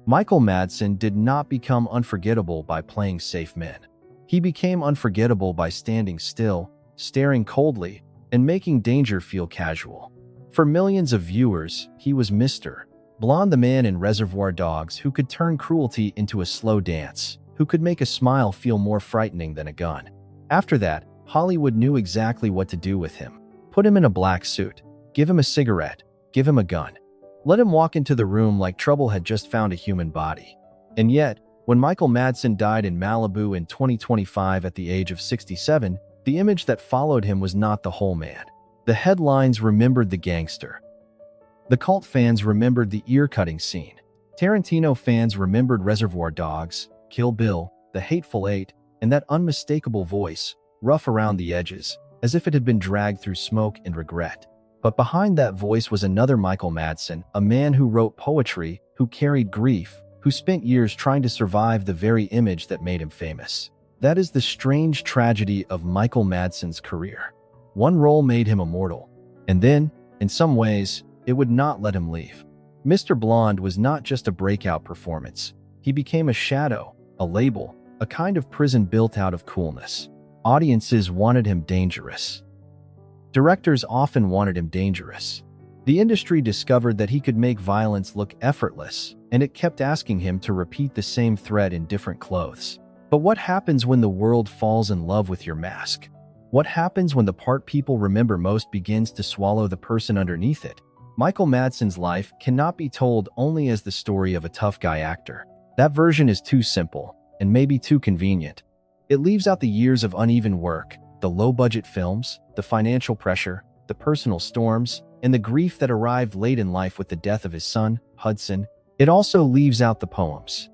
Michael Madsen did not become unforgettable by playing safe men. He became unforgettable by standing still, staring coldly, and making danger feel casual. For millions of viewers, he was Mr. Blonde, the man in Reservoir Dogs who could turn cruelty into a slow dance, who could make a smile feel more frightening than a gun. After that, Hollywood knew exactly what to do with him. Put him in a black suit, give him a cigarette, give him a gun. Let him walk into the room like trouble had just found a human body. And yet, when Michael Madsen died in Malibu in 2025 at the age of 67, the image that followed him was not the whole man. The headlines remembered the gangster. The cult fans remembered the ear-cutting scene. Tarantino fans remembered Reservoir Dogs, Kill Bill, The Hateful Eight, and that unmistakable voice, rough around the edges, as if it had been dragged through smoke and regret. But behind that voice was another Michael Madsen, a man who wrote poetry, who carried grief, who spent years trying to survive the very image that made him famous. That is the strange tragedy of Michael Madsen's career. One role made him immortal, and then, in some ways, it would not let him leave. Mr. Blonde was not just a breakout performance. He became a shadow, a label, a kind of prison built out of coolness. Audiences wanted him dangerous. Directors often wanted him dangerous. The industry discovered that he could make violence look effortless, and it kept asking him to repeat the same threat in different clothes. But what happens when the world falls in love with your mask? What happens when the part people remember most begins to swallow the person underneath it? Michael Madsen's life cannot be told only as the story of a tough guy actor. That version is too simple, and maybe too convenient. It leaves out the years of uneven work, the low-budget films, the financial pressure, the personal storms, and the grief that arrived late in life with the death of his son, Hudson. It also leaves out the poems.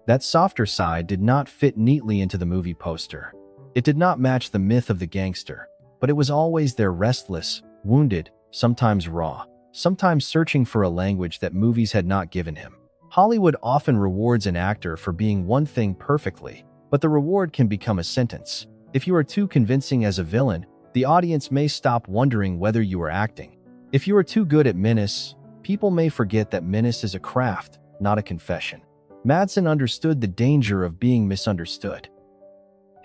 That softer side did not fit neatly into the movie poster. It did not match the myth of the gangster, but it was always there, restless, wounded, sometimes raw, sometimes searching for a language that movies had not given him. Hollywood often rewards an actor for being one thing perfectly, but the reward can become a sentence. If you are too convincing as a villain, the audience may stop wondering whether you are acting. If you are too good at menace, people may forget that menace is a craft, not a confession. Madsen understood the danger of being misunderstood.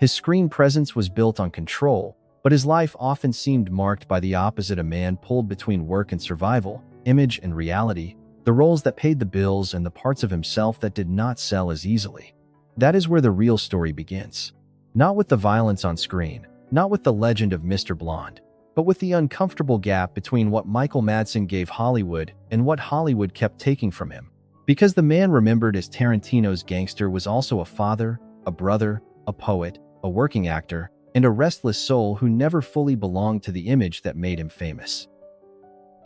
His screen presence was built on control, but his life often seemed marked by the opposite, a man pulled between work and survival, image and reality, the roles that paid the bills and the parts of himself that did not sell as easily. That is where the real story begins. Not with the violence on screen, not with the legend of Mr. Blonde, but with the uncomfortable gap between what Michael Madsen gave Hollywood and what Hollywood kept taking from him. Because the man remembered as Tarantino's gangster was also a father, a brother, a poet, a working actor, and a restless soul who never fully belonged to the image that made him famous.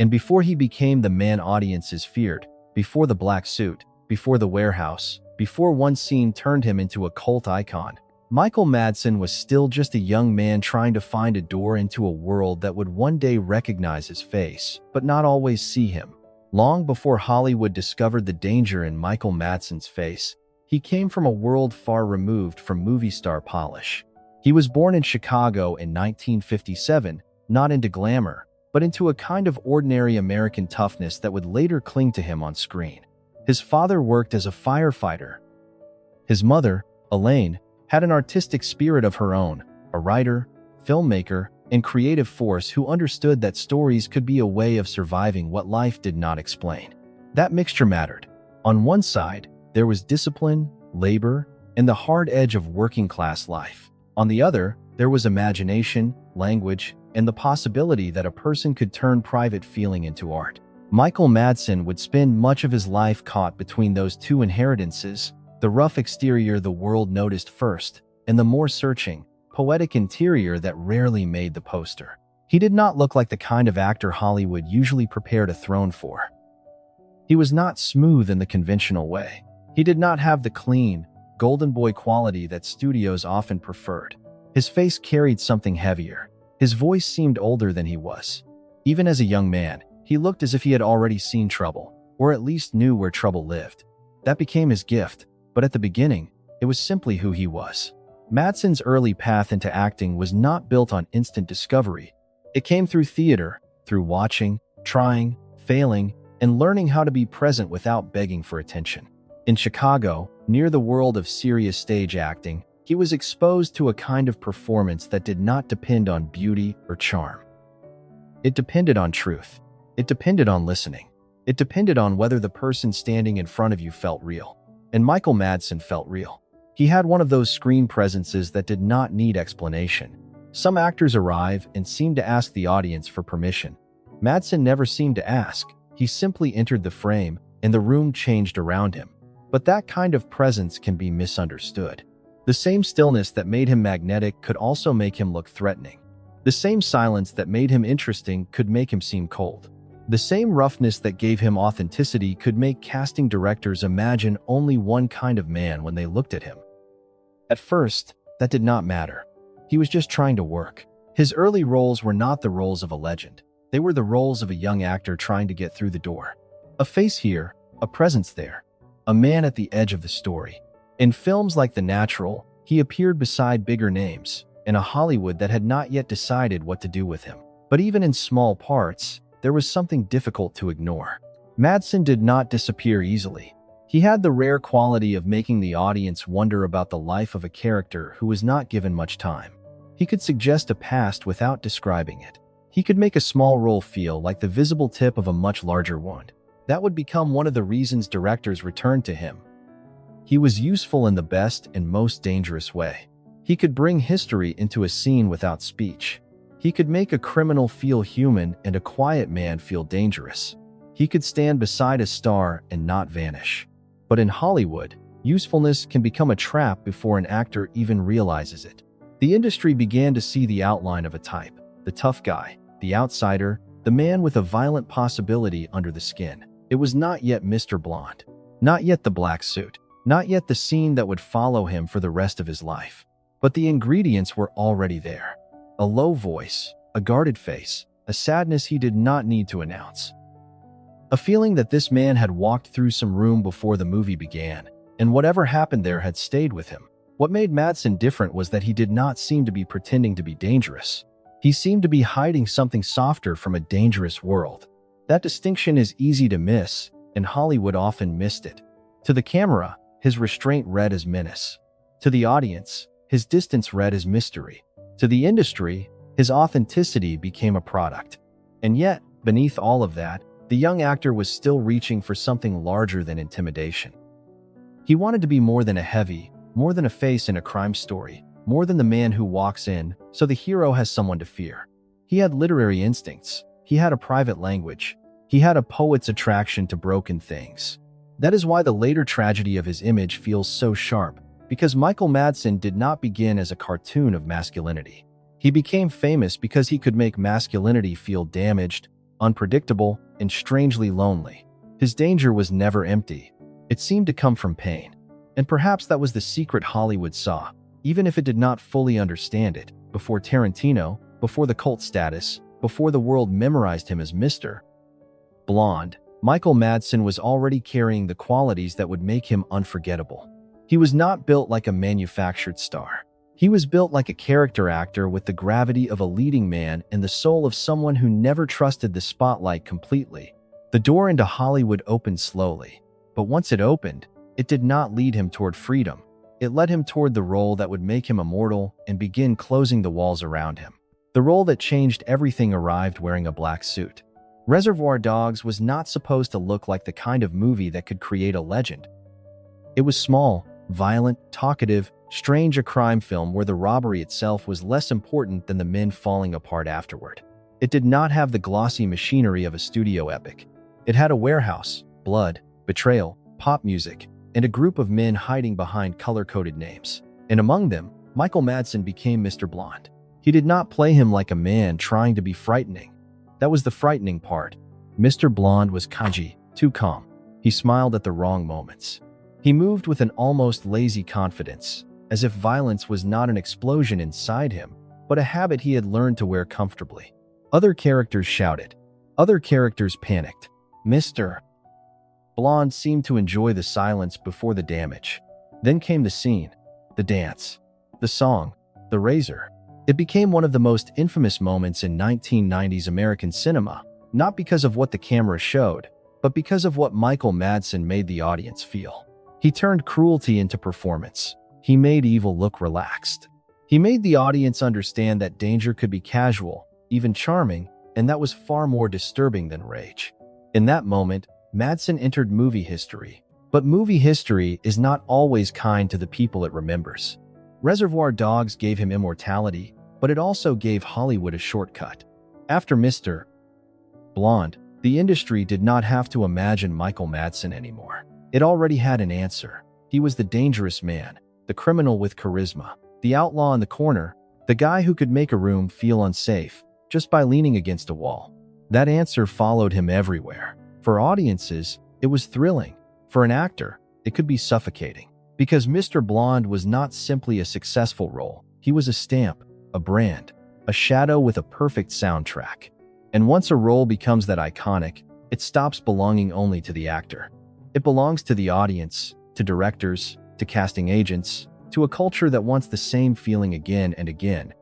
And before he became the man audiences feared, before the black suit, before the warehouse, before one scene turned him into a cult icon, Michael Madsen was still just a young man trying to find a door into a world that would one day recognize his face, but not always see him. Long before Hollywood discovered the danger in Michael Madsen's face, he came from a world far removed from movie star polish. He was born in Chicago in 1957, not into glamour, but into a kind of ordinary American toughness that would later cling to him on screen. His father worked as a firefighter. His mother, Elaine, had an artistic spirit of her own, a writer, filmmaker, and creative force who understood that stories could be a way of surviving what life did not explain. That mixture mattered. On one side, there was discipline, labor, and the hard edge of working-class life. On the other, there was imagination, language, and the possibility that a person could turn private feeling into art. Michael Madsen would spend much of his life caught between those two inheritances, the rough exterior the world noticed first, and the more searching, poetic interior that rarely made the poster. He did not look like the kind of actor Hollywood usually prepared a throne for. He was not smooth in the conventional way. He did not have the clean, golden boy quality that studios often preferred. His face carried something heavier. His voice seemed older than he was. Even as a young man, he looked as if he had already seen trouble, or at least knew where trouble lived. That became his gift, but at the beginning, it was simply who he was. Madsen's early path into acting was not built on instant discovery. It came through theater, through watching, trying, failing, and learning how to be present without begging for attention. In Chicago, near the world of serious stage acting, he was exposed to a kind of performance that did not depend on beauty or charm. It depended on truth. It depended on listening. It depended on whether the person standing in front of you felt real. And Michael Madsen felt real. He had one of those screen presences that did not need explanation. Some actors arrive and seem to ask the audience for permission. Madsen never seemed to ask. He simply entered the frame, and the room changed around him. But that kind of presence can be misunderstood. The same stillness that made him magnetic could also make him look threatening. The same silence that made him interesting could make him seem cold. The same roughness that gave him authenticity could make casting directors imagine only one kind of man when they looked at him. At first, that did not matter. He was just trying to work. His early roles were not the roles of a legend. They were the roles of a young actor trying to get through the door. A face here, a presence there. A man at the edge of the story. In films like The Natural, he appeared beside bigger names, in a Hollywood that had not yet decided what to do with him. But even in small parts, there was something difficult to ignore. Madsen did not disappear easily. He had the rare quality of making the audience wonder about the life of a character who was not given much time. He could suggest a past without describing it. He could make a small role feel like the visible tip of a much larger wound. That would become one of the reasons directors returned to him. He was useful in the best and most dangerous way. He could bring history into a scene without speech. He could make a criminal feel human and a quiet man feel dangerous. He could stand beside a star and not vanish. But in Hollywood, usefulness can become a trap before an actor even realizes it. The industry began to see the outline of a type: the tough guy, the outsider, the man with a violent possibility under the skin. It was not yet Mr. Blonde, not yet the black suit, not yet the scene that would follow him for the rest of his life. But the ingredients were already there. A low voice, a guarded face, a sadness he did not need to announce. A feeling that this man had walked through some room before the movie began, and whatever happened there had stayed with him. What made Madsen different was that he did not seem to be pretending to be dangerous. He seemed to be hiding something softer from a dangerous world. That distinction is easy to miss, and Hollywood often missed it. To the camera, his restraint read as menace. To the audience, his distance read as mystery. To the industry, his authenticity became a product. And yet, beneath all of that, the young actor was still reaching for something larger than intimidation. He wanted to be more than a heavy, more than a face in a crime story, more than the man who walks in, so the hero has someone to fear. He had literary instincts. He had a private language. He had a poet's attraction to broken things. That is why the later tragedy of his image feels so sharp, because Michael Madsen did not begin as a cartoon of masculinity. He became famous because he could make masculinity feel damaged, unpredictable, and strangely lonely. His danger was never empty. It seemed to come from pain. And perhaps that was the secret Hollywood saw, even if it did not fully understand it, before Tarantino, before the cult status, before the world memorized him as Mr. Blonde. Michael Madsen was already carrying the qualities that would make him unforgettable. He was not built like a manufactured star. He was built like a character actor with the gravity of a leading man and the soul of someone who never trusted the spotlight completely. The door into Hollywood opened slowly, but once it opened, it did not lead him toward freedom. It led him toward the role that would make him immortal and begin closing the walls around him. The role that changed everything arrived wearing a black suit. Reservoir Dogs was not supposed to look like the kind of movie that could create a legend. It was small, violent, talkative, strange, a crime film where the robbery itself was less important than the men falling apart afterward. It did not have the glossy machinery of a studio epic. It had a warehouse, blood, betrayal, pop music, and a group of men hiding behind color-coded names. And among them, Michael Madsen became Mr. Blonde. He did not play him like a man trying to be frightening. That was the frightening part. Mr. Blonde was cagey, too calm. He smiled at the wrong moments. He moved with an almost lazy confidence, as if violence was not an explosion inside him, but a habit he had learned to wear comfortably. Other characters shouted. Other characters panicked. Mr. Blonde seemed to enjoy the silence before the damage. Then came the scene, the dance, the song, the razor. It became one of the most infamous moments in 1990s American cinema, not because of what the camera showed, but because of what Michael Madsen made the audience feel. He turned cruelty into performance. He made evil look relaxed. He made the audience understand that danger could be casual, even charming, and that was far more disturbing than rage. In that moment, Madsen entered movie history. But movie history is not always kind to the people it remembers. Reservoir Dogs gave him immortality, but it also gave Hollywood a shortcut. After Mr. Blonde, the industry did not have to imagine Michael Madsen anymore. It already had an answer. He was the dangerous man, the criminal with charisma, the outlaw in the corner, the guy who could make a room feel unsafe just by leaning against a wall. That answer followed him everywhere. For audiences, it was thrilling. For an actor, it could be suffocating. Because Mr. Blonde was not simply a successful role, he was a stamp, a brand, a shadow with a perfect soundtrack. And once a role becomes that iconic, it stops belonging only to the actor. It belongs to the audience, to directors, to casting agents, to a culture that wants the same feeling again and again.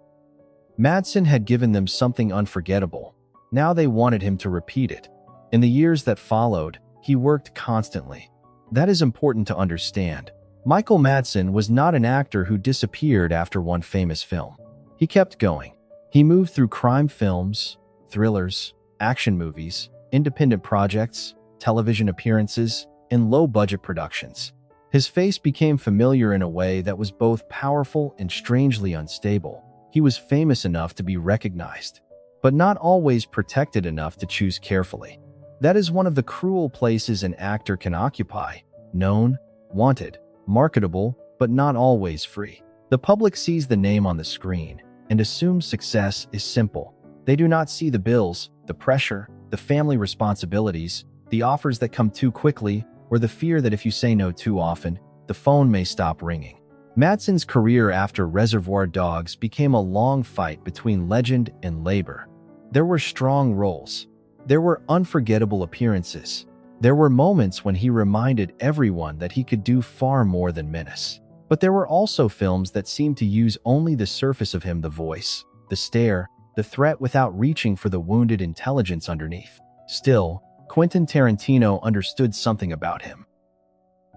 Madsen had given them something unforgettable. Now they wanted him to repeat it. In the years that followed, he worked constantly. That is important to understand. Michael Madsen was not an actor who disappeared after one famous film. He kept going. He moved through crime films, thrillers, action movies, independent projects, television appearances, and low-budget productions. His face became familiar in a way that was both powerful and strangely unstable. He was famous enough to be recognized, but not always protected enough to choose carefully. That is one of the cruel places an actor can occupy: known, wanted, marketable, but not always free. The public sees the name on the screen and assumes success is simple. They do not see the bills, the pressure, the family responsibilities, the offers that come too quickly, or the fear that if you say no too often, the phone may stop ringing. Madsen's career after Reservoir Dogs became a long fight between legend and labor. There were strong roles. There were unforgettable appearances. There were moments when he reminded everyone that he could do far more than menace. But there were also films that seemed to use only the surface of him: the voice, the stare, the threat, without reaching for the wounded intelligence underneath. Still, Quentin Tarantino understood something about him.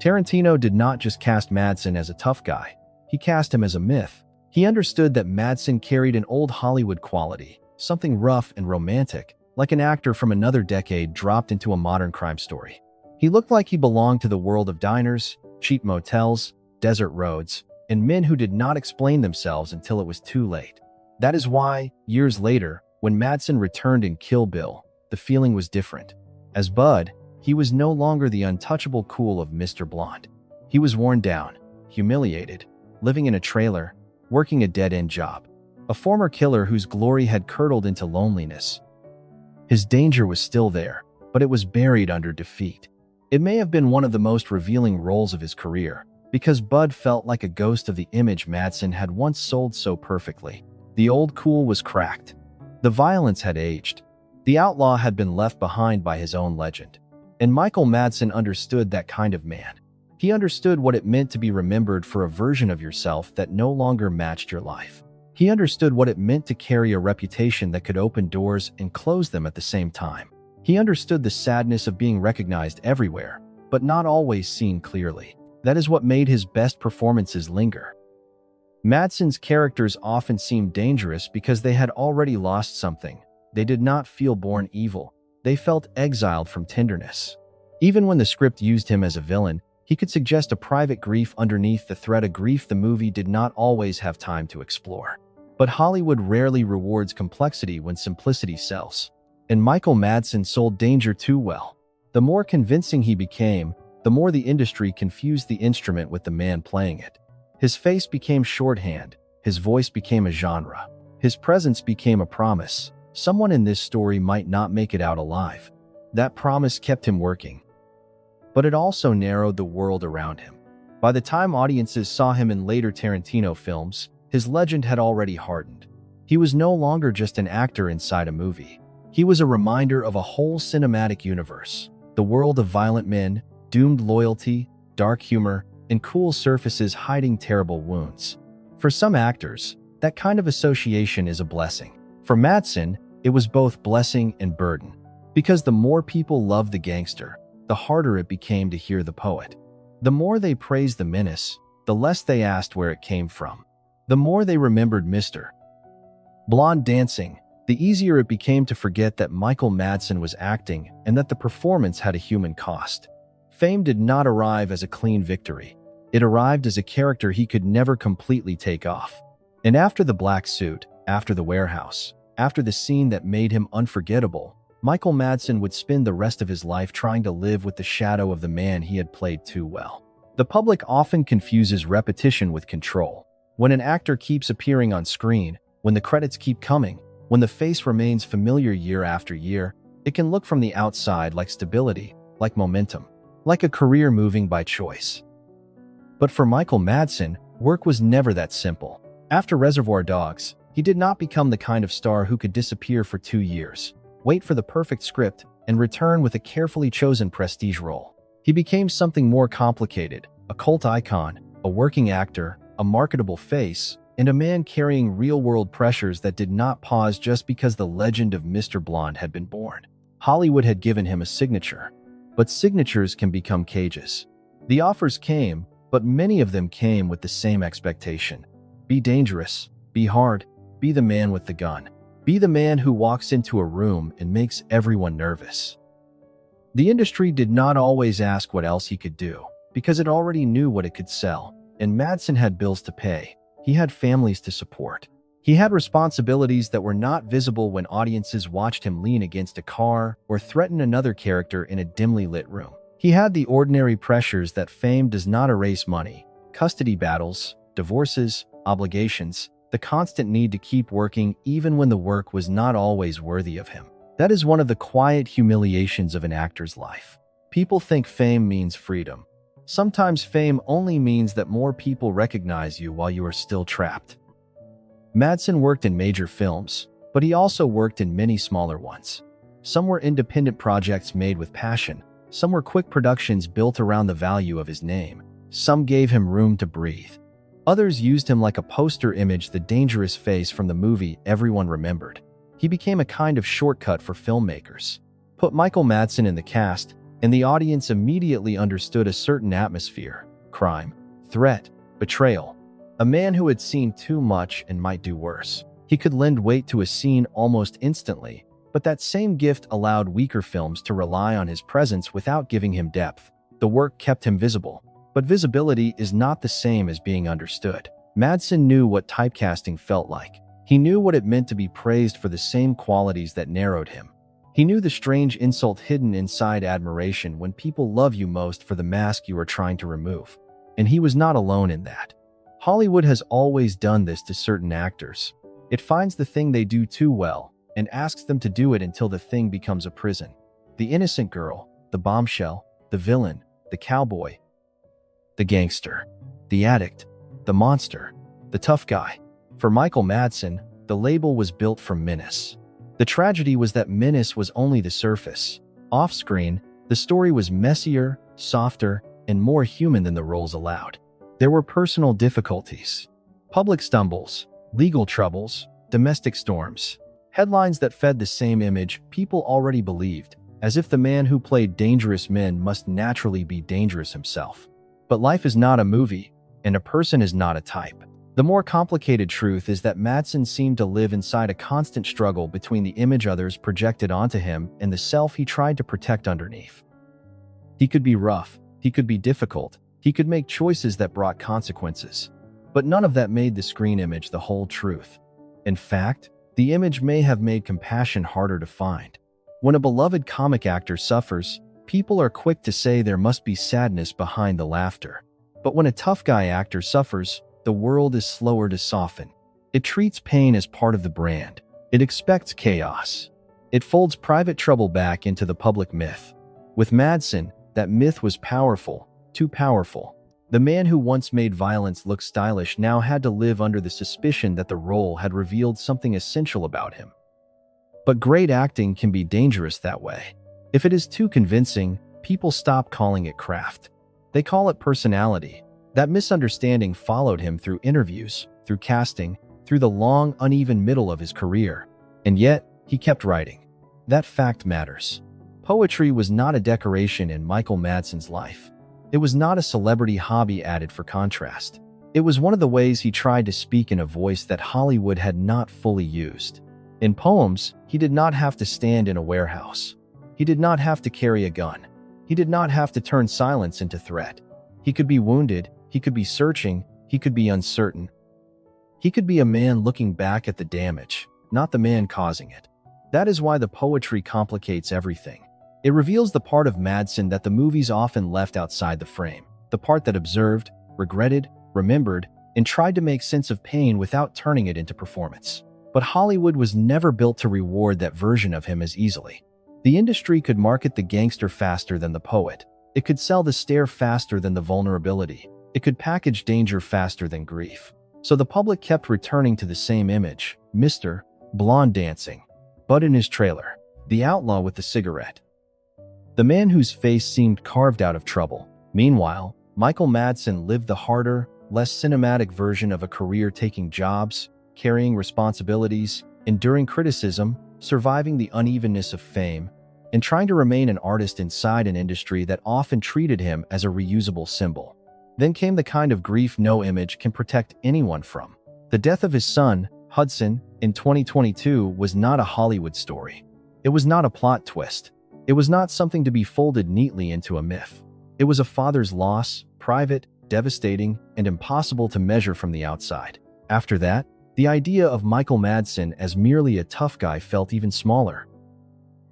Tarantino did not just cast Madsen as a tough guy. He cast him as a myth. He understood that Madsen carried an old Hollywood quality, something rough and romantic, like an actor from another decade dropped into a modern crime story. He looked like he belonged to the world of diners, cheap motels, desert roads, and men who did not explain themselves until it was too late. That is why, years later, when Madsen returned in Kill Bill, the feeling was different. As Bud, he was no longer the untouchable cool of Mr. Blonde. He was worn down, humiliated, living in a trailer, working a dead-end job. A former killer whose glory had curdled into loneliness. His danger was still there, but it was buried under defeat. It may have been one of the most revealing roles of his career, because Bud felt like a ghost of the image Madsen had once sold so perfectly. The old cool was cracked. The violence had aged. The outlaw had been left behind by his own legend. And Michael Madsen understood that kind of man. He understood what it meant to be remembered for a version of yourself that no longer matched your life. He understood what it meant to carry a reputation that could open doors and close them at the same time. He understood the sadness of being recognized everywhere, but not always seen clearly. That is what made his best performances linger. Madsen's characters often seemed dangerous because they had already lost something. They did not feel born evil. They felt exiled from tenderness. Even when the script used him as a villain, he could suggest a private grief underneath the threat, a grief the movie did not always have time to explore. But Hollywood rarely rewards complexity when simplicity sells. And Michael Madsen sold danger too well. The more convincing he became, the more the industry confused the instrument with the man playing it. His face became shorthand. His voice became a genre. His presence became a promise. Someone in this story might not make it out alive. That promise kept him working. But it also narrowed the world around him. By the time audiences saw him in later Tarantino films, his legend had already hardened. He was no longer just an actor inside a movie. He was a reminder of a whole cinematic universe. The world of violent men, doomed loyalty, dark humor, and cool surfaces hiding terrible wounds. For some actors, that kind of association is a blessing. For Madsen, it was both blessing and burden. Because the more people loved the gangster, the harder it became to hear the poet. The more they praised the menace, the less they asked where it came from. The more they remembered Mr. Blonde dancing, the easier it became to forget that Michael Madsen was acting and that the performance had a human cost. Fame did not arrive as a clean victory. It arrived as a character he could never completely take off. And after the black suit, after the warehouse, after the scene that made him unforgettable, Michael Madsen would spend the rest of his life trying to live with the shadow of the man he had played too well. The public often confuses repetition with control. When an actor keeps appearing on screen, when the credits keep coming, when the face remains familiar year after year, it can look from the outside like stability, like momentum, like a career moving by choice. But for Michael Madsen, work was never that simple. After Reservoir Dogs, he did not become the kind of star who could disappear for 2 years, wait for the perfect script, and return with a carefully chosen prestige role. He became something more complicated, a cult icon, a working actor, a marketable face, and a man carrying real-world pressures that did not pause just because the legend of Mr. Blonde had been born. Hollywood had given him a signature, but signatures can become cages. The offers came, but many of them came with the same expectation. Be dangerous, be hard, be the man with the gun. Be the man who walks into a room and makes everyone nervous. The industry did not always ask what else he could do, because it already knew what it could sell, and Madsen had bills to pay. He had families to support. He had responsibilities that were not visible when audiences watched him lean against a car or threaten another character in a dimly lit room. He had the ordinary pressures that fame does not erase: money, custody battles, divorces, obligations, the constant need to keep working even when the work was not always worthy of him. That is one of the quiet humiliations of an actor's life. People think fame means freedom. Sometimes fame only means that more people recognize you while you are still trapped. Madsen worked in major films, but he also worked in many smaller ones. Some were independent projects made with passion. Some were quick productions built around the value of his name. Some gave him room to breathe. Others used him like a poster image, the dangerous face from the movie everyone remembered. He became a kind of shortcut for filmmakers. Put Michael Madsen in the cast, and the audience immediately understood a certain atmosphere: crime, threat, betrayal. A man who had seen too much and might do worse. He could lend weight to a scene almost instantly, but that same gift allowed weaker films to rely on his presence without giving him depth. The work kept him visible. But visibility is not the same as being understood. Madsen knew what typecasting felt like. He knew what it meant to be praised for the same qualities that narrowed him. He knew the strange insult hidden inside admiration when people love you most for the mask you are trying to remove. And he was not alone in that. Hollywood has always done this to certain actors. It finds the thing they do too well and asks them to do it until the thing becomes a prison. The innocent girl, the bombshell, the villain, the cowboy, the gangster, the addict, the monster, the tough guy. For Michael Madsen, the label was built from menace. The tragedy was that menace was only the surface. Off-screen, the story was messier, softer, and more human than the roles allowed. There were personal difficulties, public stumbles, legal troubles, domestic storms, headlines that fed the same image people already believed, as if the man who played dangerous men must naturally be dangerous himself. But life is not a movie, and a person is not a type. The more complicated truth is that Madsen seemed to live inside a constant struggle between the image others projected onto him and the self he tried to protect underneath. He could be rough, he could be difficult, he could make choices that brought consequences. But none of that made the screen image the whole truth. In fact, the image may have made compassion harder to find. When a beloved comic actor suffers, people are quick to say there must be sadness behind the laughter. But when a tough guy actor suffers, the world is slower to soften. It treats pain as part of the brand. It expects chaos. It folds private trouble back into the public myth. With Madsen, that myth was powerful, too powerful. The man who once made violence look stylish now had to live under the suspicion that the role had revealed something essential about him. But great acting can be dangerous that way. If it is too convincing, people stop calling it craft. They call it personality. That misunderstanding followed him through interviews, through casting, through the long, uneven middle of his career. And yet, he kept writing. That fact matters. Poetry was not a decoration in Michael Madsen's life. It was not a celebrity hobby added for contrast. It was one of the ways he tried to speak in a voice that Hollywood had not fully used. In poems, he did not have to stand in a warehouse. He did not have to carry a gun. He did not have to turn silence into threat. He could be wounded, he could be searching, he could be uncertain. He could be a man looking back at the damage, not the man causing it. That is why the poetry complicates everything. It reveals the part of Madsen that the movies often left outside the frame, the part that observed, regretted, remembered, and tried to make sense of pain without turning it into performance. But Hollywood was never built to reward that version of him as easily. The industry could market the gangster faster than the poet. It could sell the stare faster than the vulnerability. It could package danger faster than grief. So the public kept returning to the same image, Mr. Blonde dancing. But in his trailer, the outlaw with the cigarette. The man whose face seemed carved out of trouble. Meanwhile, Michael Madsen lived the harder, less cinematic version of a career, taking jobs, carrying responsibilities, enduring criticism, surviving the unevenness of fame, and trying to remain an artist inside an industry that often treated him as a reusable symbol. Then came the kind of grief no image can protect anyone from. The death of his son, Hudson, in 2022 was not a Hollywood story. It was not a plot twist. It was not something to be folded neatly into a myth. It was a father's loss, private, devastating, and impossible to measure from the outside. After that, the idea of Michael Madsen as merely a tough guy felt even smaller.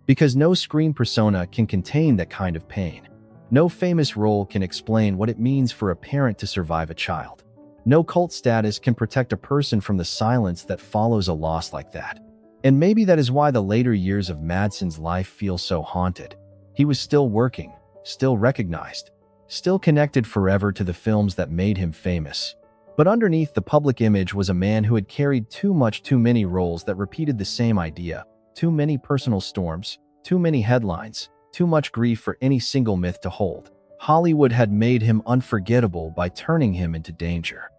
Because no screen persona can contain that kind of pain. No famous role can explain what it means for a parent to survive a child. No cult status can protect a person from the silence that follows a loss like that. And maybe that is why the later years of Madsen's life feel so haunted. He was still working, still recognized, still connected forever to the films that made him famous. But underneath the public image was a man who had carried too many roles that repeated the same idea, too many personal storms, too many headlines, too much grief for any single myth to hold. Hollywood had made him unforgettable by turning him into danger.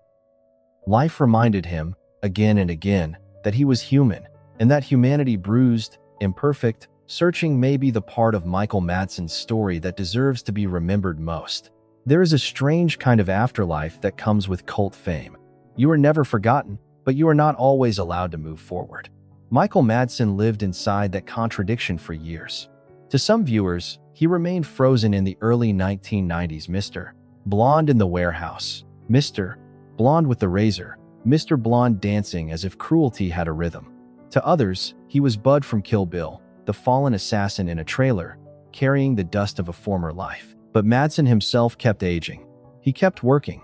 Life reminded him, again and again, that he was human, and that humanity, bruised, imperfect, searching, may be the part of Michael Madsen's story that deserves to be remembered most. There is a strange kind of afterlife that comes with cult fame. You are never forgotten, but you are not always allowed to move forward. Michael Madsen lived inside that contradiction for years. To some viewers, he remained frozen in the early 1990s Mr. Blonde in the warehouse, Mr. Blonde with the razor, Mr. Blonde dancing as if cruelty had a rhythm. To others, he was Bud from Kill Bill, the fallen assassin in a trailer, carrying the dust of a former life. But Madsen himself kept aging. He kept working.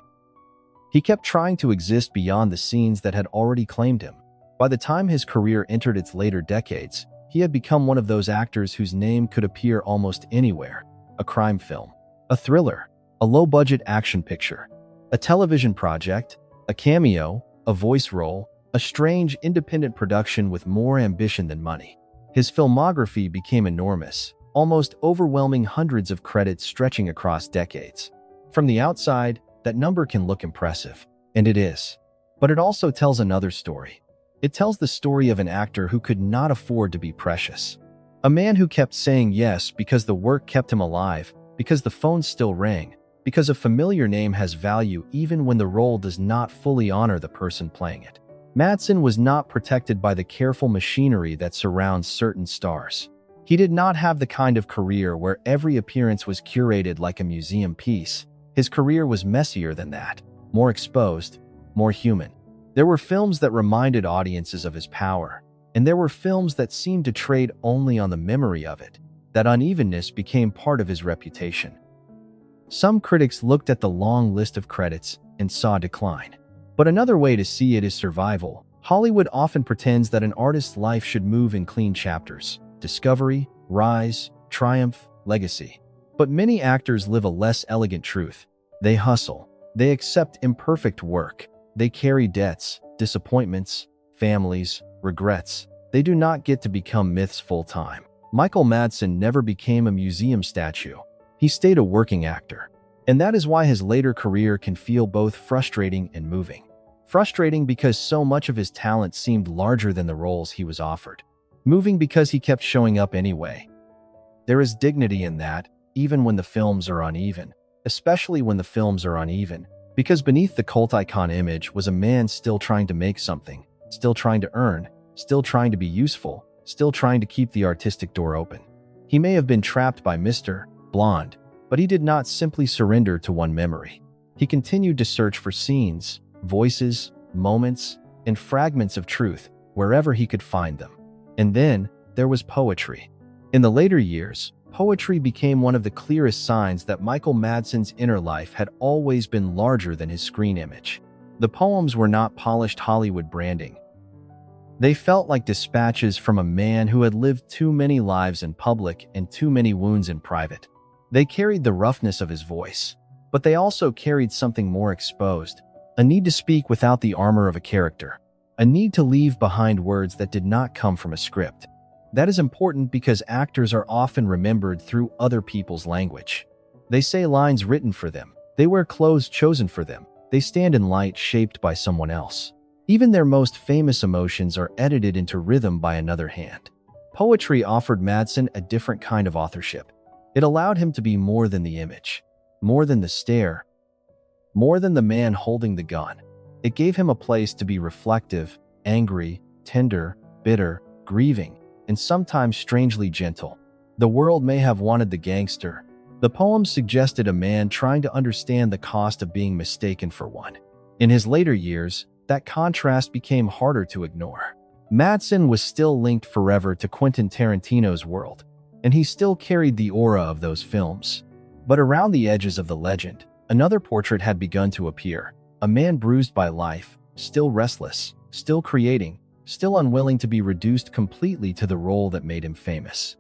He kept trying to exist beyond the scenes that had already claimed him. By the time his career entered its later decades, he had become one of those actors whose name could appear almost anywhere. A crime film, a thriller, a low-budget action picture, a television project, a cameo, a voice role, a strange independent production with more ambition than money. His filmography became enormous, almost overwhelming, hundreds of credits stretching across decades. From the outside, that number can look impressive, and it is. But it also tells another story. It tells the story of an actor who could not afford to be precious. A man who kept saying yes because the work kept him alive, because the phone still rang, because a familiar name has value even when the role does not fully honor the person playing it. Madsen was not protected by the careful machinery that surrounds certain stars. He did not have the kind of career where every appearance was curated like a museum piece. His career was messier than that, more exposed, more human. There were films that reminded audiences of his power, and there were films that seemed to trade only on the memory of it. That unevenness became part of his reputation. Some critics looked at the long list of credits and saw decline. But another way to see it is survival. Hollywood often pretends that an artist's life should move in clean chapters: discovery, rise, triumph, legacy. But many actors live a less elegant truth. They hustle. They accept imperfect work. They carry debts, disappointments, families, regrets. They do not get to become myths full-time. Michael Madsen never became a museum statue. He stayed a working actor. And that is why his later career can feel both frustrating and moving. Frustrating because so much of his talent seemed larger than the roles he was offered. Moving because he kept showing up anyway. There is dignity in that, even when the films are uneven. especially when the films are uneven, because beneath the cult icon image was a man still trying to make something, still trying to earn, still trying to be useful, still trying to keep the artistic door open. He may have been trapped by Mr. Blonde, but he did not simply surrender to one memory. He continued to search for scenes, voices, moments, and fragments of truth wherever he could find them. And then there was poetry. In the later years, poetry became one of the clearest signs that Michael Madsen's inner life had always been larger than his screen image. The poems were not polished Hollywood branding. They felt like dispatches from a man who had lived too many lives in public and too many wounds in private. They carried the roughness of his voice, but they also carried something more exposed, a need to speak without the armor of a character, a need to leave behind words that did not come from a script. That is important because actors are often remembered through other people's language. They say lines written for them, they wear clothes chosen for them, they stand in light shaped by someone else. Even their most famous emotions are edited into rhythm by another hand. Poetry offered Madsen a different kind of authorship. It allowed him to be more than the image, more than the stare, more than the man holding the gun. It gave him a place to be reflective, angry, tender, bitter, grieving, and sometimes strangely gentle. The world may have wanted the gangster. The poems suggested a man trying to understand the cost of being mistaken for one. In his later years, that contrast became harder to ignore. Madsen was still linked forever to Quentin Tarantino's world, and he still carried the aura of those films. But around the edges of the legend, another portrait had begun to appear, a man bruised by life, still restless, still creating, still unwilling to be reduced completely to the role that made him famous.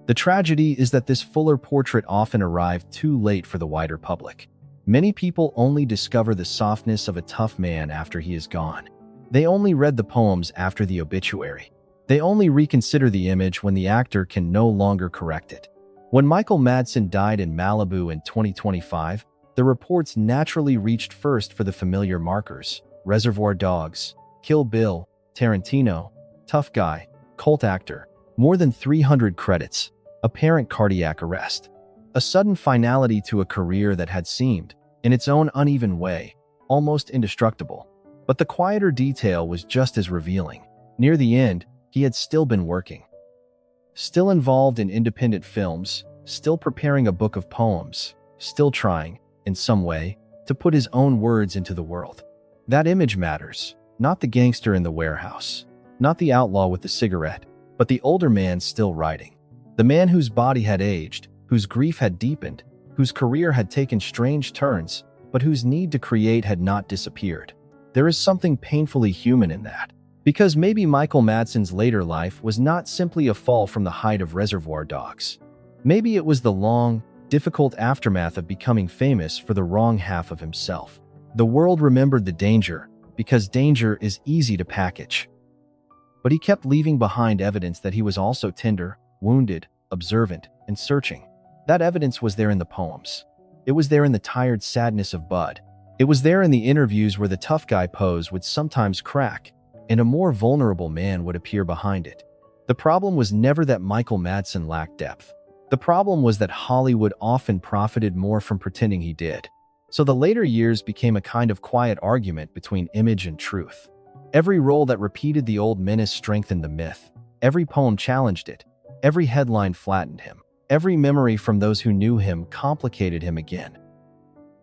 The tragedy is that this fuller portrait often arrived too late for the wider public. Many people only discover the softness of a tough man after he is gone. They only read the poems after the obituary. They only reconsider the image when the actor can no longer correct it. When Michael Madsen died in Malibu in 2025, the reports naturally reached first for the familiar markers: Reservoir Dogs, Kill Bill, Tarantino, tough guy, cult actor, more than 300 credits, apparent cardiac arrest. A sudden finality to a career that had seemed, in its own uneven way, almost indestructible. But the quieter detail was just as revealing. Near the end, he had still been working. Still involved in independent films, still preparing a book of poems, still trying, in some way, to put his own words into the world. That image matters, not the gangster in the warehouse, not the outlaw with the cigarette, but the older man still writing. The man whose body had aged, whose grief had deepened, whose career had taken strange turns, but whose need to create had not disappeared. There is something painfully human in that. Because maybe Michael Madsen's later life was not simply a fall from the height of Reservoir Dogs. Maybe it was the long, difficult aftermath of becoming famous for the wrong half of himself. The world remembered the danger, because danger is easy to package. But he kept leaving behind evidence that he was also tender, wounded, observant, and searching. That evidence was there in the poems. It was there in the tired sadness of Bud. It was there in the interviews where the tough guy pose would sometimes crack, and a more vulnerable man would appear behind it. The problem was never that Michael Madsen lacked depth. The problem was that Hollywood often profited more from pretending he did. So the later years became a kind of quiet argument between image and truth. Every role that repeated the old menace strengthened the myth. Every poem challenged it. Every headline flattened him. Every memory from those who knew him complicated him again.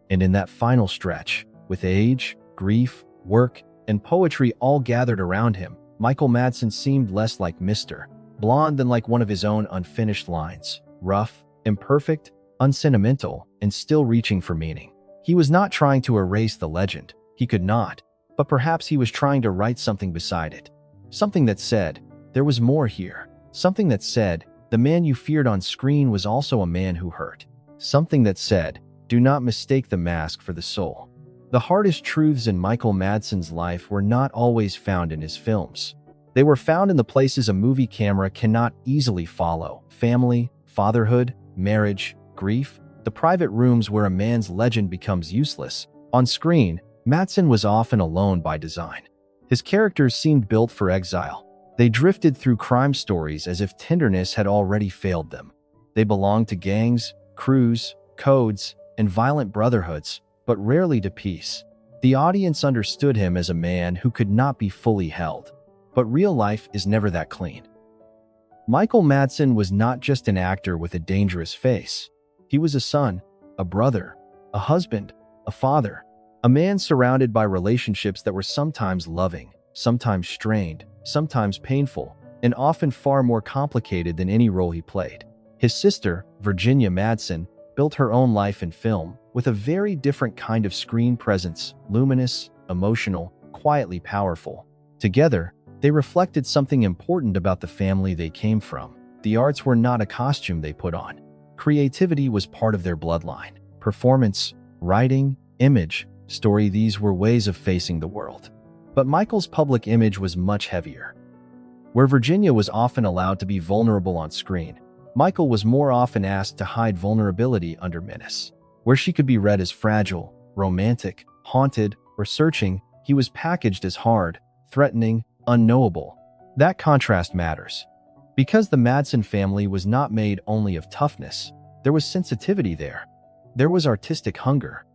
And in that final stretch, with age, grief, work, and poetry all gathered around him, Michael Madsen seemed less like Mr. Blonde than like one of his own unfinished lines. Rough, imperfect, unsentimental, and still reaching for meaning. He was not trying to erase the legend. He could not. But perhaps he was trying to write something beside it. Something that said, there was more here. Something that said, the man you feared on screen was also a man who hurt. Something that said, do not mistake the mask for the soul. The hardest truths in Michael Madsen's life were not always found in his films. They were found in the places a movie camera cannot easily follow: family, fatherhood, marriage, grief, the private rooms where a man's legend becomes useless. On screen, Madsen was often alone by design. His characters seemed built for exile. They drifted through crime stories as if tenderness had already failed them. They belonged to gangs, crews, codes, and violent brotherhoods, but rarely to peace. The audience understood him as a man who could not be fully held. But real life is never that clean. Michael Madsen was not just an actor with a dangerous face. He was a son, a brother, a husband, a father, a man surrounded by relationships that were sometimes loving, sometimes strained, sometimes painful, and often far more complicated than any role he played. His sister, Virginia Madsen, built her own life in film with a very different kind of screen presence, luminous, emotional, quietly powerful. Together, they reflected something important about the family they came from. The arts were not a costume they put on. Creativity was part of their bloodline. Performance, writing, image, story, these were ways of facing the world. But Michael's public image was much heavier. Where Virginia was often allowed to be vulnerable on screen, Michael was more often asked to hide vulnerability under menace. Where she could be read as fragile, romantic, haunted, or searching, he was packaged as hard, threatening, unknowable. That contrast matters. Because the Madsen family was not made only of toughness, there was sensitivity there. There was artistic hunger.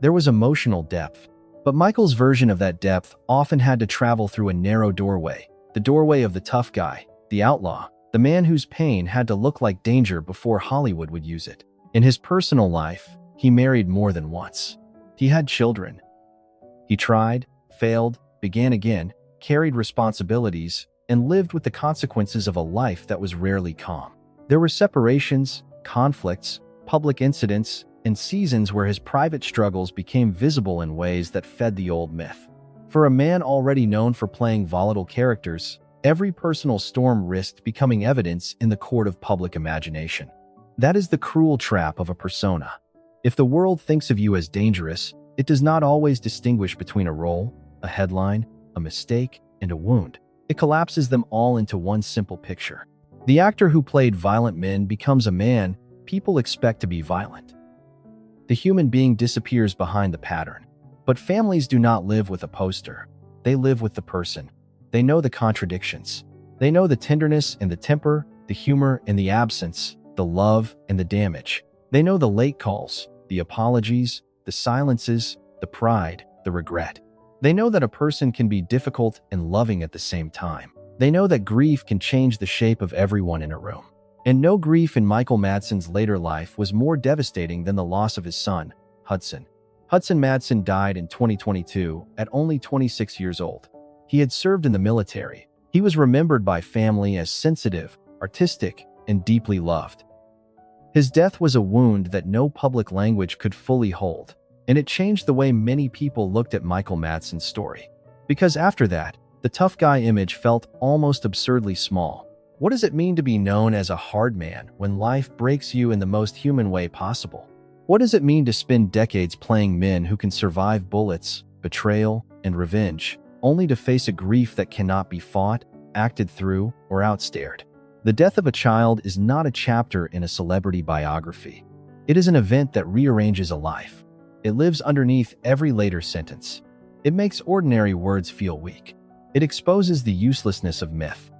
There was emotional depth. But Michael's version of that depth often had to travel through a narrow doorway, the doorway of the tough guy, the outlaw, the man whose pain had to look like danger before Hollywood would use it. In his personal life, he married more than once. He had children. He tried, failed, began again, carried responsibilities, and lived with the consequences of a life that was rarely calm. There were separations, conflicts, public incidents, and seasons where his private struggles became visible in ways that fed the old myth. For a man already known for playing volatile characters, every personal storm risked becoming evidence in the court of public imagination. That is the cruel trap of a persona. If the world thinks of you as dangerous, it does not always distinguish between a role, a headline, a mistake, and a wound. It collapses them all into one simple picture. The actor who played violent men becomes a man people expect to be violent. The human being disappears behind the pattern. But families do not live with a poster. They live with the person. They know the contradictions. They know the tenderness and the temper, the humor and the absence, the love and the damage. They know the late calls, the apologies, the silences, the pride, the regret. They know that a person can be difficult and loving at the same time. They know that grief can change the shape of everyone in a room. And no grief in Michael Madsen's later life was more devastating than the loss of his son, Hudson. Hudson Madsen died in 2022 at only 26 years old. He had served in the military. He was remembered by family as sensitive, artistic, and deeply loved. His death was a wound that no public language could fully hold, and it changed the way many people looked at Michael Madsen's story. Because after that, the tough guy image felt almost absurdly small. What does it mean to be known as a hard man when life breaks you in the most human way possible? What does it mean to spend decades playing men who can survive bullets, betrayal, and revenge, only to face a grief that cannot be fought, acted through, or outstared? The death of a child is not a chapter in a celebrity biography. It is an event that rearranges a life. It lives underneath every later sentence. It makes ordinary words feel weak. It exposes the uselessness of myth.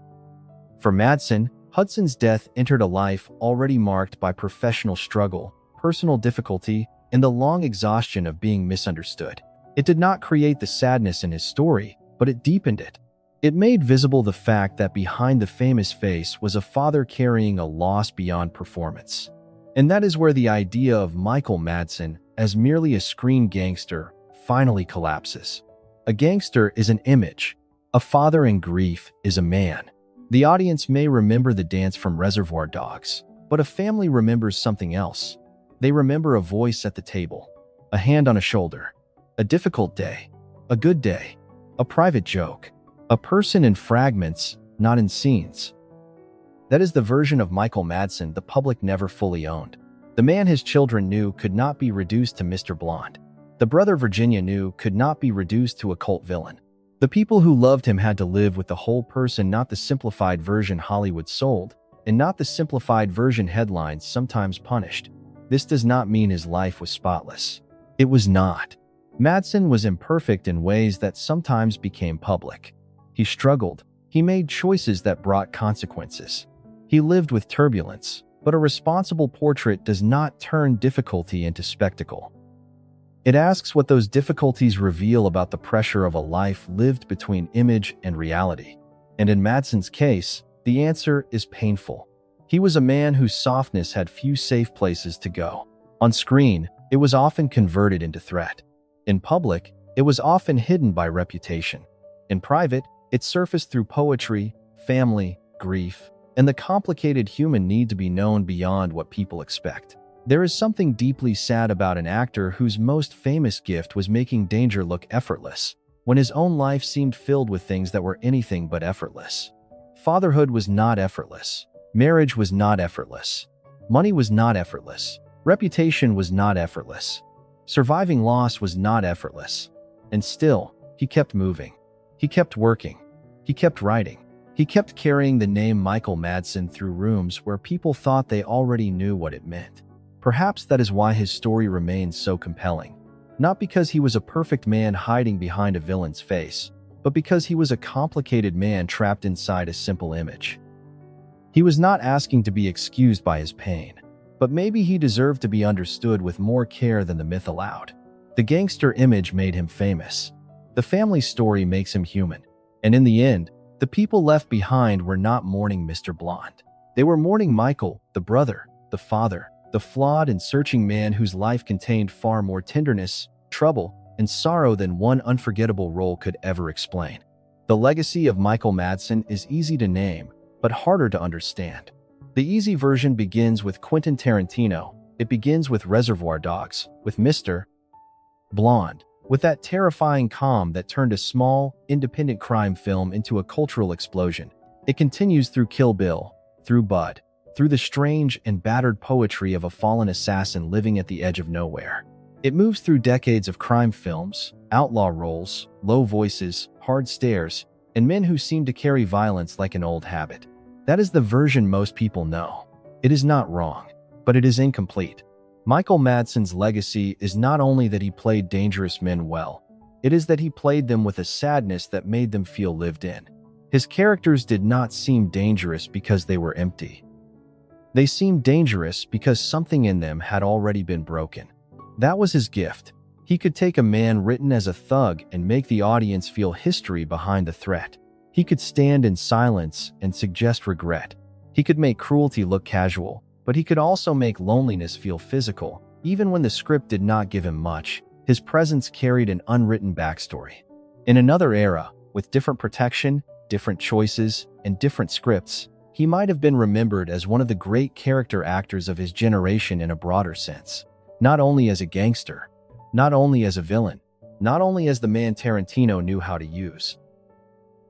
For Madsen, Hudson's death entered a life already marked by professional struggle, personal difficulty, and the long exhaustion of being misunderstood. It did not create the sadness in his story, but it deepened it. It made visible the fact that behind the famous face was a father carrying a loss beyond performance. And that is where the idea of Michael Madsen as merely a screen gangster finally collapses. A gangster is an image. A father in grief is a man. The audience may remember the dance from Reservoir Dogs, but a family remembers something else. They remember a voice at the table, a hand on a shoulder, a difficult day, a good day, a private joke, a person in fragments, not in scenes. That is the version of Michael Madsen the public never fully owned. The man his children knew could not be reduced to Mr. Blonde. The brother Virginia knew could not be reduced to a cult villain. The people who loved him had to live with the whole person, not the simplified version Hollywood sold, and not the simplified version headlines sometimes punished. This does not mean his life was spotless. It was not. Madsen was imperfect in ways that sometimes became public. He struggled. He made choices that brought consequences. He lived with turbulence, But a responsible portrait does not turn difficulty into spectacle. It asks what those difficulties reveal about the pressure of a life lived between image and reality. And in Madsen's case, the answer is painful. He was a man whose softness had few safe places to go. On screen, it was often converted into threat. In public, it was often hidden by reputation. In private, it surfaced through poetry, family, grief, and the complicated human need to be known beyond what people expect. There is something deeply sad about an actor whose most famous gift was making danger look effortless, when his own life seemed filled with things that were anything but effortless. Fatherhood was not effortless. Marriage was not effortless. Money was not effortless. Reputation was not effortless. Surviving loss was not effortless. And still, he kept moving. He kept working. He kept writing. He kept carrying the name Michael Madsen through rooms where people thought they already knew what it meant. Perhaps that is why his story remains so compelling. Not because he was a perfect man hiding behind a villain's face, but because he was a complicated man trapped inside a simple image. He was not asking to be excused by his pain, but maybe he deserved to be understood with more care than the myth allowed. The gangster image made him famous. The family story makes him human. And in the end, the people left behind were not mourning Mr. Blonde. They were mourning Michael, the brother, the father, the flawed and searching man whose life contained far more tenderness, trouble, and sorrow than one unforgettable role could ever explain. The legacy of Michael Madsen is easy to name, but harder to understand. The easy version begins with Quentin Tarantino. It begins with Reservoir Dogs, with Mr. Blonde, with that terrifying calm that turned a small, independent crime film into a cultural explosion. It continues through Kill Bill, through Bud, through the strange and battered poetry of a fallen assassin living at the edge of nowhere. It moves through decades of crime films, outlaw roles, low voices, hard stares, and men who seem to carry violence like an old habit. That is the version most people know. It is not wrong, but it is incomplete. Michael Madsen's legacy is not only that he played dangerous men well, it is that he played them with a sadness that made them feel lived in. His characters did not seem dangerous because they were empty. They seemed dangerous because something in them had already been broken. That was his gift. He could take a man written as a thug and make the audience feel history behind the threat. He could stand in silence and suggest regret. He could make cruelty look casual, but he could also make loneliness feel physical. Even when the script did not give him much, his presence carried an unwritten backstory. In another era, with different protection, different choices, and different scripts, he might have been remembered as one of the great character actors of his generation in a broader sense. Not only as a gangster, not only as a villain, not only as the man Tarantino knew how to use.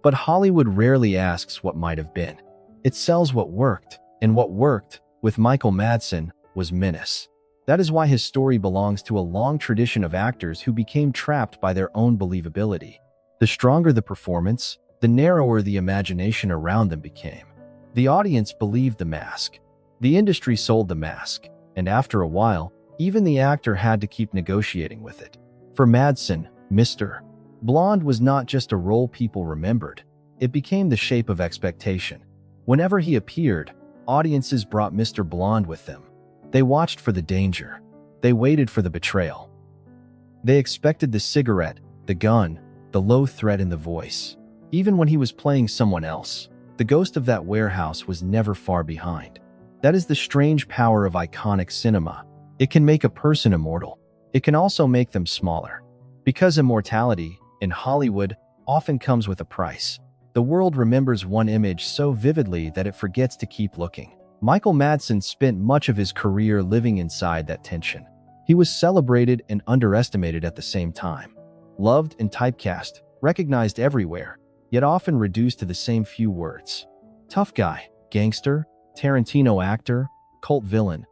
But Hollywood rarely asks what might have been. It sells what worked, and what worked, with Michael Madsen, was menace. That is why his story belongs to a long tradition of actors who became trapped by their own believability. The stronger the performance, the narrower the imagination around them became. The audience believed the mask. The industry sold the mask, and after a while, even the actor had to keep negotiating with it. For Madsen, Mr. Blonde was not just a role people remembered. It became the shape of expectation. Whenever he appeared, audiences brought Mr. Blonde with them. They watched for the danger. They waited for the betrayal. They expected the cigarette, the gun, the low threat in the voice. Even when he was playing someone else, the ghost of that warehouse was never far behind. That is the strange power of iconic cinema. It can make a person immortal. It can also make them smaller. Because immortality, in Hollywood, often comes with a price. The world remembers one image so vividly that it forgets to keep looking. Michael Madsen spent much of his career living inside that tension. He was celebrated and underestimated at the same time. Loved and typecast, recognized everywhere, yet often reduced to the same few words. Tough guy, gangster, Tarantino actor, cult villain.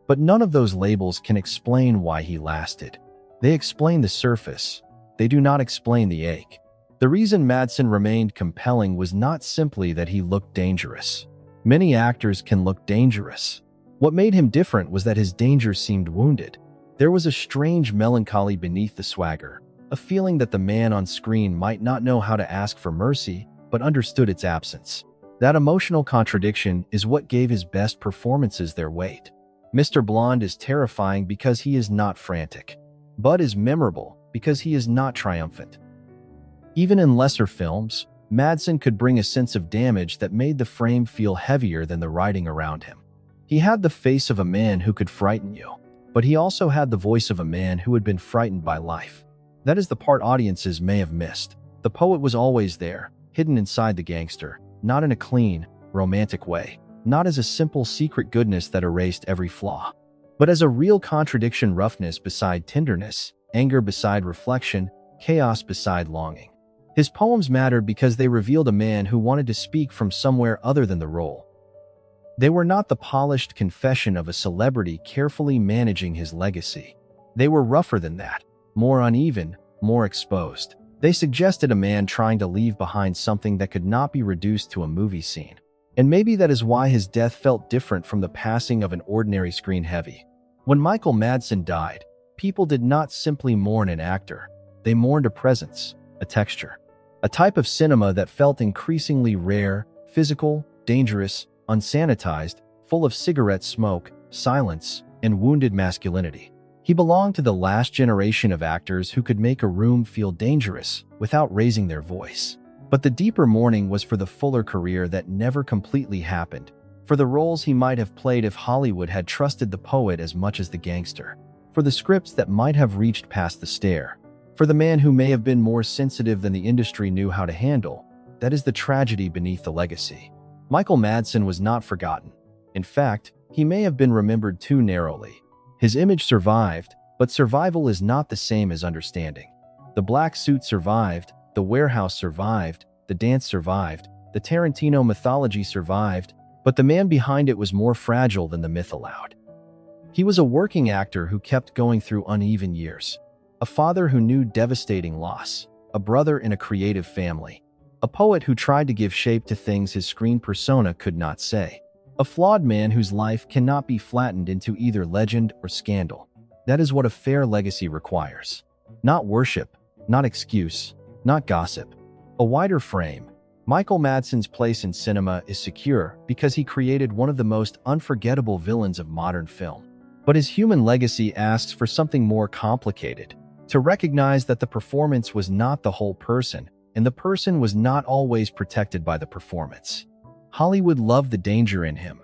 But none of those labels can explain why he lasted. They explain the surface. They do not explain the ache. The reason Madsen remained compelling was not simply that he looked dangerous. Many actors can look dangerous. What made him different was that his danger seemed wounded. There was a strange melancholy beneath the swagger, a feeling that the man on screen might not know how to ask for mercy, but understood its absence. That emotional contradiction is what gave his best performances their weight. Mr. Blonde is terrifying because he is not frantic. Bud is memorable because he is not triumphant. Even in lesser films, Madsen could bring a sense of damage that made the frame feel heavier than the writing around him. He had the face of a man who could frighten you, but he also had the voice of a man who had been frightened by life. That is the part audiences may have missed. The poet was always there, hidden inside the gangster, not in a clean, romantic way, not as a simple secret goodness that erased every flaw, but as a real contradiction, roughness beside tenderness, anger beside reflection, chaos beside longing. His poems mattered because they revealed a man who wanted to speak from somewhere other than the role. They were not the polished confession of a celebrity carefully managing his legacy. They were rougher than that, more uneven, more exposed. They suggested a man trying to leave behind something that could not be reduced to a movie scene. And maybe that is why his death felt different from the passing of an ordinary screen heavy. When Michael Madsen died, people did not simply mourn an actor. They mourned a presence, a texture, a type of cinema that felt increasingly rare, physical, dangerous, unsanitized, full of cigarette smoke, silence, and wounded masculinity. He belonged to the last generation of actors who could make a room feel dangerous without raising their voice. But the deeper mourning was for the fuller career that never completely happened, for the roles he might have played if Hollywood had trusted the poet as much as the gangster, for the scripts that might have reached past the stare, for the man who may have been more sensitive than the industry knew how to handle. That is the tragedy beneath the legacy. Michael Madsen was not forgotten. In fact, he may have been remembered too narrowly. His image survived, but survival is not the same as understanding. The black suit survived, the warehouse survived, the dance survived, the Tarantino mythology survived, but the man behind it was more fragile than the myth allowed. He was a working actor who kept going through uneven years, a father who knew devastating loss, a brother in a creative family, a poet who tried to give shape to things his screen persona could not say, a flawed man whose life cannot be flattened into either legend or scandal. That is what a fair legacy requires. Not worship, not excuse, not gossip. A wider frame. Michael Madsen's place in cinema is secure because he created one of the most unforgettable villains of modern film. But his human legacy asks for something more complicated. To recognize that the performance was not the whole person, and the person was not always protected by the performance. Hollywood loved the danger in him.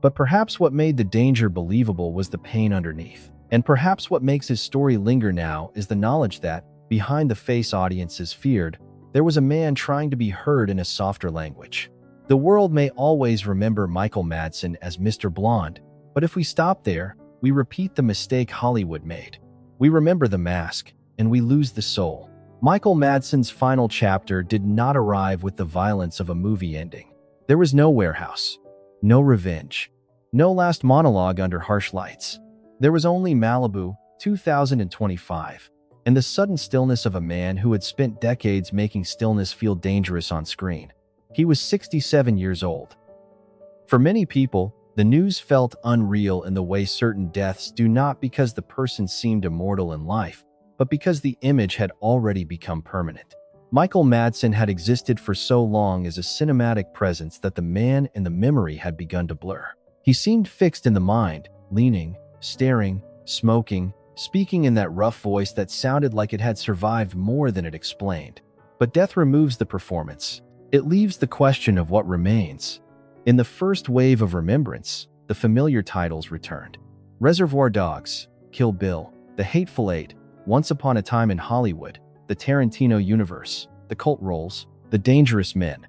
But perhaps what made the danger believable was the pain underneath. And perhaps what makes his story linger now is the knowledge that, behind the face audiences feared, there was a man trying to be heard in a softer language. The world may always remember Michael Madsen as Mr. Blonde, but if we stop there, we repeat the mistake Hollywood made. We remember the mask, and we lose the soul. Michael Madsen's final chapter did not arrive with the violence of a movie ending. There was no warehouse, no revenge, no last monologue under harsh lights. There was only Malibu, 2025, and the sudden stillness of a man who had spent decades making stillness feel dangerous on screen. He was 67 years old. For many people, the news felt unreal in the way certain deaths do, not because the person seemed immortal in life, but because the image had already become permanent. Michael Madsen had existed for so long as a cinematic presence that the man in the memory had begun to blur. He seemed fixed in the mind, leaning, staring, smoking, speaking in that rough voice that sounded like it had survived more than it explained. But death removes the performance. It leaves the question of what remains. In the first wave of remembrance, the familiar titles returned. Reservoir Dogs, Kill Bill, The Hateful Eight, Once Upon a Time in Hollywood, the Tarantino universe, the cult roles, the dangerous men.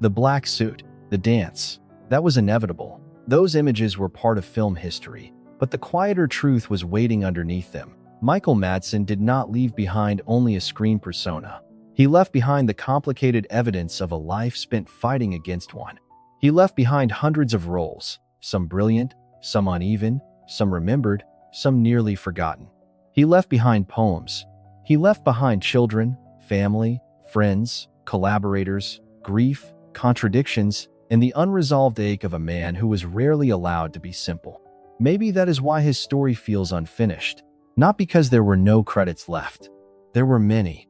The black suit, the dance. That was inevitable. Those images were part of film history, but the quieter truth was waiting underneath them. Michael Madsen did not leave behind only a screen persona. He left behind the complicated evidence of a life spent fighting against one. He left behind hundreds of roles, some brilliant, some uneven, some remembered, some nearly forgotten. He left behind poems. He left behind children, family, friends, collaborators, grief, contradictions, and the unresolved ache of a man who was rarely allowed to be simple. Maybe that is why his story feels unfinished. Not because there were no credits left. There were many.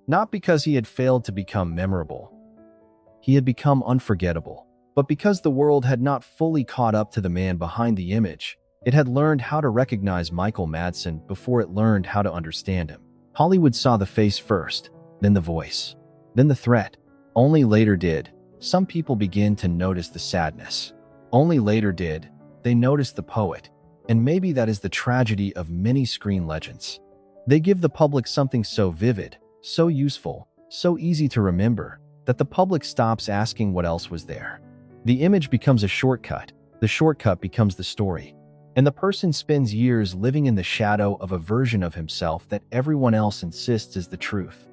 Not because he had failed to become memorable. He had become unforgettable. But because the world had not fully caught up to the man behind the image, it had learned how to recognize Michael Madsen before it learned how to understand him. Hollywood saw the face first, then the voice, then the threat. Only later did some people begin to notice the sadness. Only later did they notice the poet. And maybe that is the tragedy of many screen legends. They give the public something so vivid, so useful, so easy to remember, that the public stops asking what else was there. The image becomes a shortcut. The shortcut becomes the story. And the person spends years living in the shadow of a version of himself that everyone else insists is the truth.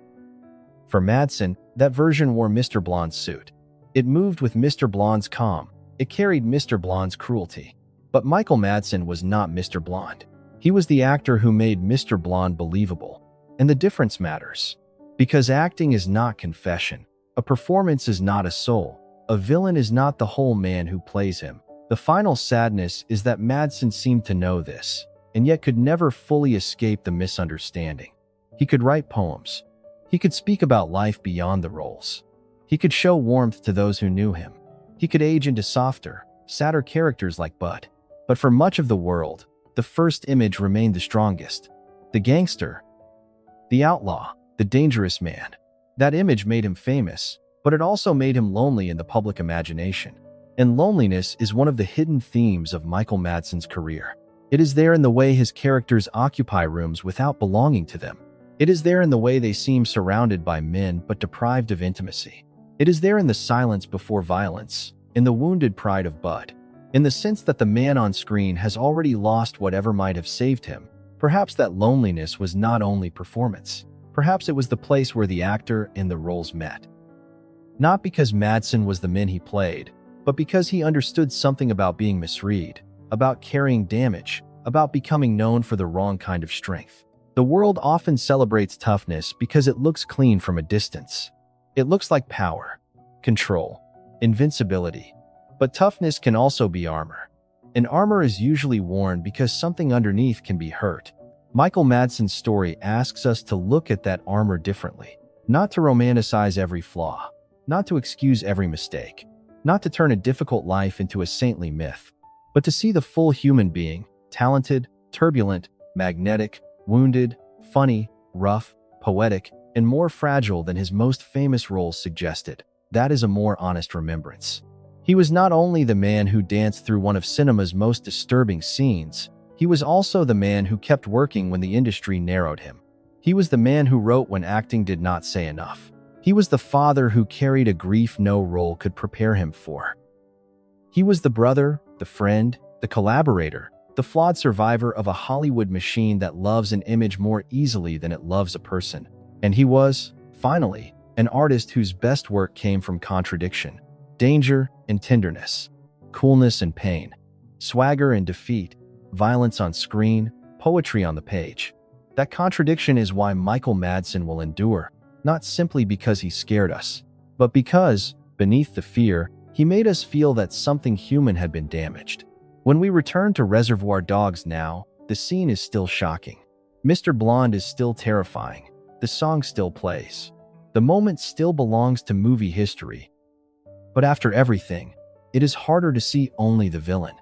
For Madsen, that version wore Mr. Blonde's suit. It moved with Mr. Blonde's calm. It carried Mr. Blonde's cruelty. But Michael Madsen was not Mr. Blonde. He was the actor who made Mr. Blonde believable. And the difference matters. Because acting is not confession. A performance is not a soul. A villain is not the whole man who plays him. The final sadness is that Madsen seemed to know this, and yet could never fully escape the misunderstanding. He could write poems. He could speak about life beyond the roles. He could show warmth to those who knew him. He could age into softer, sadder characters like Bud. But for much of the world, the first image remained the strongest. The gangster, the outlaw, the dangerous man. That image made him famous, but it also made him lonely in the public imagination. And loneliness is one of the hidden themes of Michael Madsen's career. It is there in the way his characters occupy rooms without belonging to them. It is there in the way they seem surrounded by men but deprived of intimacy. It is there in the silence before violence, in the wounded pride of Bud, in the sense that the man on screen has already lost whatever might have saved him. Perhaps that loneliness was not only performance. Perhaps it was the place where the actor and the roles met. Not because Madsen was the man he played, but because he understood something about being misread, about carrying damage, about becoming known for the wrong kind of strength. The world often celebrates toughness because it looks clean from a distance. It looks like power, control, invincibility. But toughness can also be armor. And armor is usually worn because something underneath can be hurt. Michael Madsen's story asks us to look at that armor differently. Not to romanticize every flaw. Not to excuse every mistake. Not to turn a difficult life into a saintly myth. But to see the full human being, talented, turbulent, magnetic, wounded, funny, rough, poetic, and more fragile than his most famous roles suggested. That is a more honest remembrance. He was not only the man who danced through one of cinema's most disturbing scenes, he was also the man who kept working when the industry narrowed him. He was the man who wrote when acting did not say enough. He was the father who carried a grief no role could prepare him for. He was the brother, the friend, the collaborator, the flawed survivor of a Hollywood machine that loves an image more easily than it loves a person. And he was, finally, an artist whose best work came from contradiction, danger and tenderness, coolness and pain, swagger and defeat, violence on screen, poetry on the page. That contradiction is why Michael Madsen will endure, not simply because he scared us, but because, beneath the fear, he made us feel that something human had been damaged. When we return to Reservoir Dogs now, the scene is still shocking. Mr. Blonde is still terrifying. The song still plays. The moment still belongs to movie history. But after everything, it is harder to see only the villain.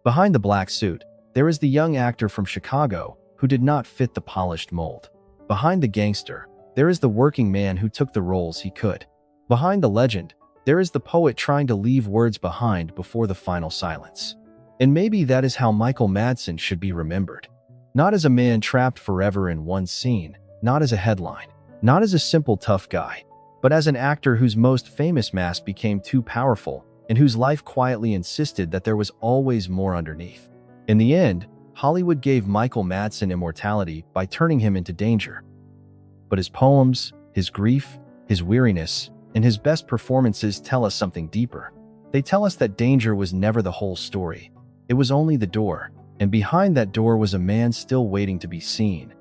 Behind the black suit, there is the young actor from Chicago who did not fit the polished mold. Behind the gangster, there is the working man who took the roles he could. Behind the legend, there is the poet trying to leave words behind before the final silence. And maybe that is how Michael Madsen should be remembered. Not as a man trapped forever in one scene, not as a headline, not as a simple tough guy, but as an actor whose most famous mask became too powerful and whose life quietly insisted that there was always more underneath. In the end, Hollywood gave Michael Madsen immortality by turning him into danger. But his poems, his grief, his weariness, and his best performances tell us something deeper. They tell us that danger was never the whole story. It was only the door, and behind that door was a man still waiting to be seen,